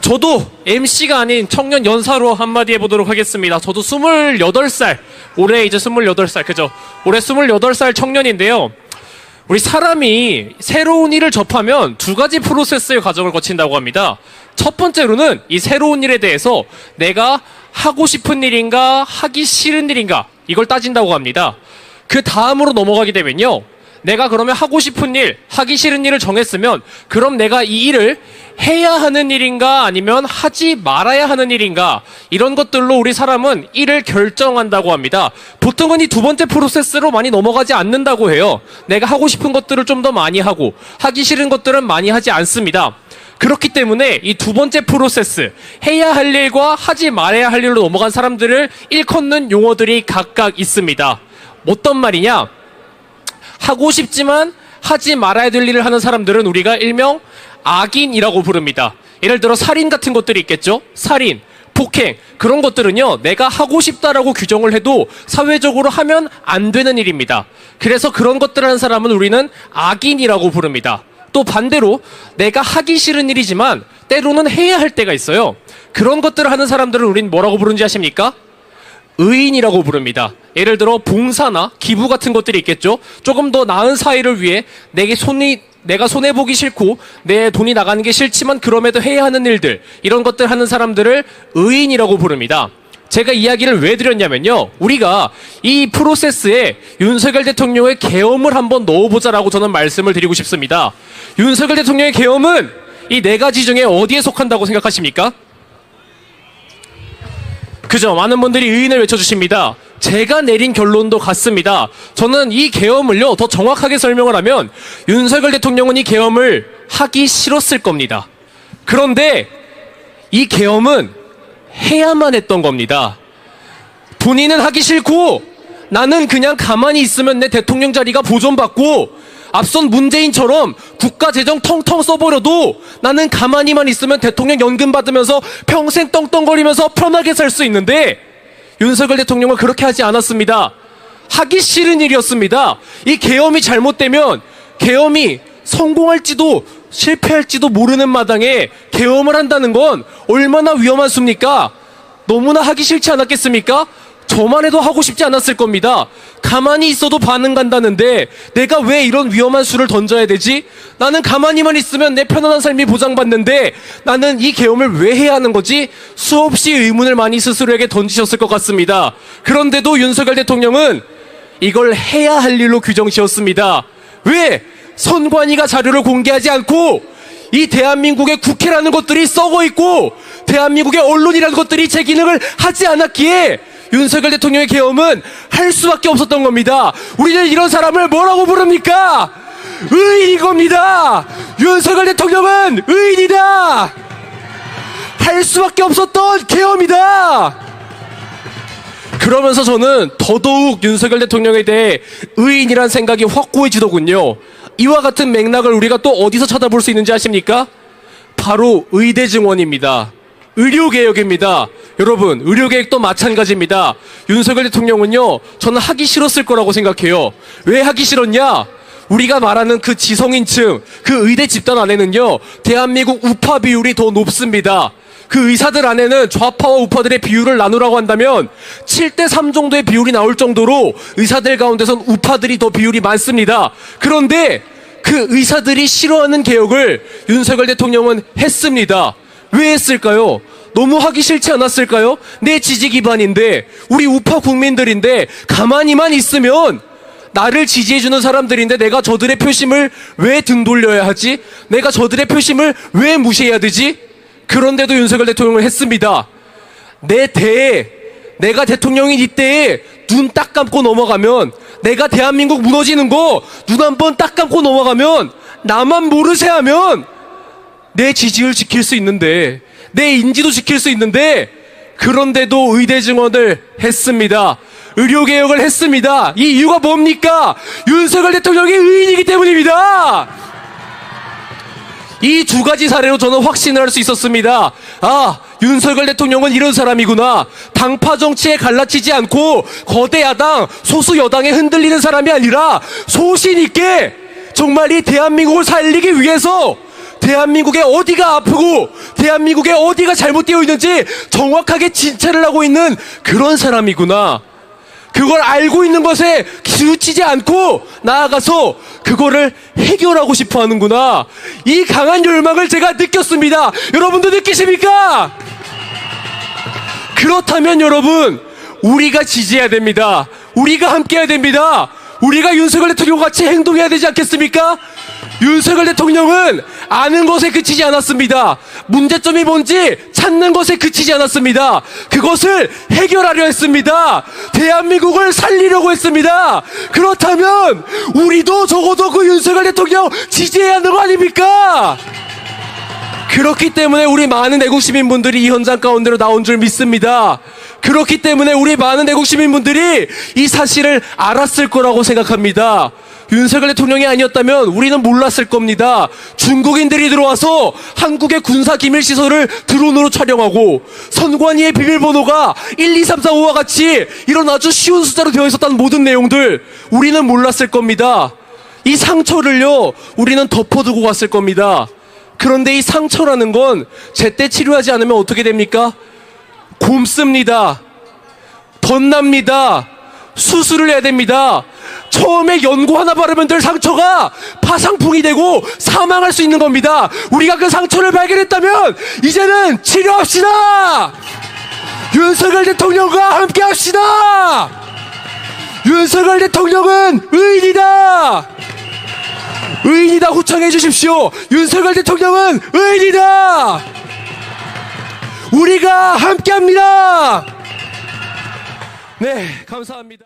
저도 MC가 아닌 청년 연사로 한마디 해보도록 하겠습니다. 저도 28살, 올해 이제 28살, 그죠? 올해 28살 청년인데요. 우리 사람이 새로운 일을 접하면 두 가지 프로세스의 과정을 거친다고 합니다. 첫 번째로는 이 새로운 일에 대해서 내가 하고 싶은 일인가, 하기 싫은 일인가, 이걸 따진다고 합니다. 그 다음으로 넘어가게 되면요. 내가 그러면 하고 싶은 일, 하기 싫은 일을 정했으면 그럼 내가 이 일을 해야 하는 일인가 아니면 하지 말아야 하는 일인가, 이런 것들로 우리 사람은 일을 결정한다고 합니다. 보통은 이 두 번째 프로세스로 많이 넘어가지 않는다고 해요. 내가 하고 싶은 것들을 좀 더 많이 하고 하기 싫은 것들은 많이 하지 않습니다. 그렇기 때문에 이 두 번째 프로세스, 해야 할 일과 하지 말아야 할 일로 넘어간 사람들을 일컫는 용어들이 각각 있습니다. 어떤 말이냐? 하고 싶지만 하지 말아야 될 일을 하는 사람들은 우리가 일명 악인이라고 부릅니다. 예를 들어 살인 같은 것들이 있겠죠? 살인, 폭행, 그런 것들은요, 내가 하고 싶다라고 규정을 해도 사회적으로 하면 안 되는 일입니다. 그래서 그런 것들을 하는 사람은 우리는 악인이라고 부릅니다. 또 반대로 내가 하기 싫은 일이지만 때로는 해야 할 때가 있어요. 그런 것들을 하는 사람들은 우린 뭐라고 부르는지 아십니까? 의인이라고 부릅니다. 예를 들어 봉사나 기부 같은 것들이 있겠죠. 조금 더 나은 사회를 위해 내가 손해보기 싫고 내 돈이 나가는 게 싫지만 그럼에도 해야 하는 일들, 이런 것들 하는 사람들을 의인이라고 부릅니다. 제가 이야기를 왜 드렸냐면요, 우리가 이 프로세스에 윤석열 대통령의 계엄을 한번 넣어보자라고 저는 말씀을 드리고 싶습니다. 윤석열 대통령의 계엄은 이 네 가지 중에 어디에 속한다고 생각하십니까? 그죠? 많은 분들이 의인을 외쳐주십니다. 제가 내린 결론도 같습니다. 저는 이 계엄을요, 더 정확하게 설명을 하면 윤석열 대통령은 이 계엄을 하기 싫었을 겁니다. 그런데 이 계엄은 해야만 했던 겁니다. 본인은 하기 싫고 나는 그냥 가만히 있으면 내 대통령 자리가 보존받고 앞선 문재인처럼 국가 재정 텅텅 써버려도 나는 가만히만 있으면 대통령 연금 받으면서 평생 떵떵거리면서 편하게 살 수 있는데, 윤석열 대통령은 그렇게 하지 않았습니다. 하기 싫은 일이었습니다. 이 계엄이 잘못되면 계엄이 성공할지도 실패할지도 모르는 마당에 계엄을 한다는 건 얼마나 위험한 수입니까? 너무나 하기 싫지 않았겠습니까? 저만 해도 하고 싶지 않았을 겁니다. 가만히 있어도 반응 간다는데 내가 왜 이런 위험한 수를 던져야 되지? 나는 가만히만 있으면 내 편안한 삶이 보장받는데 나는 이 계엄을 왜 해야 하는 거지? 수없이 의문을 많이 스스로에게 던지셨을 것 같습니다. 그런데도 윤석열 대통령은 이걸 해야 할 일로 규정 지었습니다. 왜? 선관위가 자료를 공개하지 않고 이 대한민국의 국회라는 것들이 썩어 있고 대한민국의 언론이라는 것들이 제 기능을 하지 않았기에 윤석열 대통령의 계엄은 할 수밖에 없었던 겁니다. 우리는 이런 사람을 뭐라고 부릅니까? 의인인 겁니다. 윤석열 대통령은 의인이다. 할 수밖에 없었던 계엄이다. 그러면서 저는 더더욱 윤석열 대통령에 대해 의인이란 생각이 확고해지더군요. 이와 같은 맥락을 우리가 또 어디서 찾아볼 수 있는지 아십니까? 바로 의대 증원입니다. 의료개혁입니다. 여러분, 의료개혁도 마찬가지입니다. 윤석열 대통령은요, 저는 하기 싫었을 거라고 생각해요. 왜 하기 싫었냐? 우리가 말하는 그 지성인층, 그 의대 집단 안에는요, 대한민국 우파 비율이 더 높습니다. 그 의사들 안에는 좌파와 우파들의 비율을 나누라고 한다면 7대3 정도의 비율이 나올 정도로 의사들 가운데선 우파들이 더 비율이 많습니다. 그런데 그 의사들이 싫어하는 개혁을 윤석열 대통령은 했습니다. 왜 했을까요? 너무 하기 싫지 않았을까요? 내 지지 기반인데, 우리 우파 국민들인데 가만히만 있으면 나를 지지해주는 사람들인데 내가 저들의 표심을 왜 등 돌려야 하지? 내가 저들의 표심을 왜 무시해야 되지? 그런데도 윤석열 대통령은 했습니다. 내 대에, 내가 대통령인 이때에 눈 딱 감고 넘어가면, 내가 대한민국 무너지는 거 눈 한 번 딱 감고 넘어가면, 나만 모르세 하면 내 지지를 지킬 수 있는데, 내 인지도 지킬 수 있는데, 그런데도 의대 증원을 했습니다. 의료개혁을 했습니다. 이 이유가 뭡니까? 윤석열 대통령이 의인이기 때문입니다. 이 두 가지 사례로 저는 확신을 할 수 있었습니다. 아, 윤석열 대통령은 이런 사람이구나. 당파 정치에 갈라치지 않고 거대 야당, 소수 여당에 흔들리는 사람이 아니라 소신 있게 정말 이 대한민국을 살리기 위해서 대한민국의 어디가 아프고 대한민국의 어디가 잘못되어 있는지 정확하게 진찰을 하고 있는 그런 사람이구나. 그걸 알고 있는 것에 기우치지 않고 나아가서 그거를 해결하고 싶어 하는구나. 이 강한 열망을 제가 느꼈습니다. 여러분도 느끼십니까? 그렇다면 여러분, 우리가 지지해야 됩니다. 우리가 함께해야 됩니다. 우리가 윤석열 대통령 같이 행동해야 되지 않겠습니까? 윤석열 대통령은 아는 것에 그치지 않았습니다. 문제점이 뭔지 찾는 것에 그치지 않았습니다. 그것을 해결하려 했습니다. 대한민국을 살리려고 했습니다. 그렇다면 우리도 적어도 그 윤석열 대통령 지지해야 하는 거 아닙니까? 그렇기 때문에 우리 많은 애국 시민분들이 이 현장 가운데로 나온 줄 믿습니다. 그렇기 때문에 우리 많은 애국 시민분들이 이 사실을 알았을 거라고 생각합니다. 윤석열 대통령이 아니었다면 우리는 몰랐을 겁니다. 중국인들이 들어와서 한국의 군사 기밀 시설을 드론으로 촬영하고 선관위의 비밀번호가 1, 2, 3, 4, 5와 같이 이런 아주 쉬운 숫자로 되어 있었다는 모든 내용들 우리는 몰랐을 겁니다. 이 상처를요, 우리는 덮어두고 갔을 겁니다. 그런데 이 상처라는 건 제때 치료하지 않으면 어떻게 됩니까? 곪습니다. 덧납니다. 수술을 해야 됩니다. 처음에 연고 하나 바르면 될 상처가 파상풍이 되고 사망할 수 있는 겁니다. 우리가 그 상처를 발견했다면 이제는 치료합시다. 윤석열 대통령과 함께 합시다. 윤석열 대통령은 의인이다. 의인이다 호청해 주십시오. 윤석열 대통령은 의인이다. 우리가 함께합니다. 네, 감사합니다.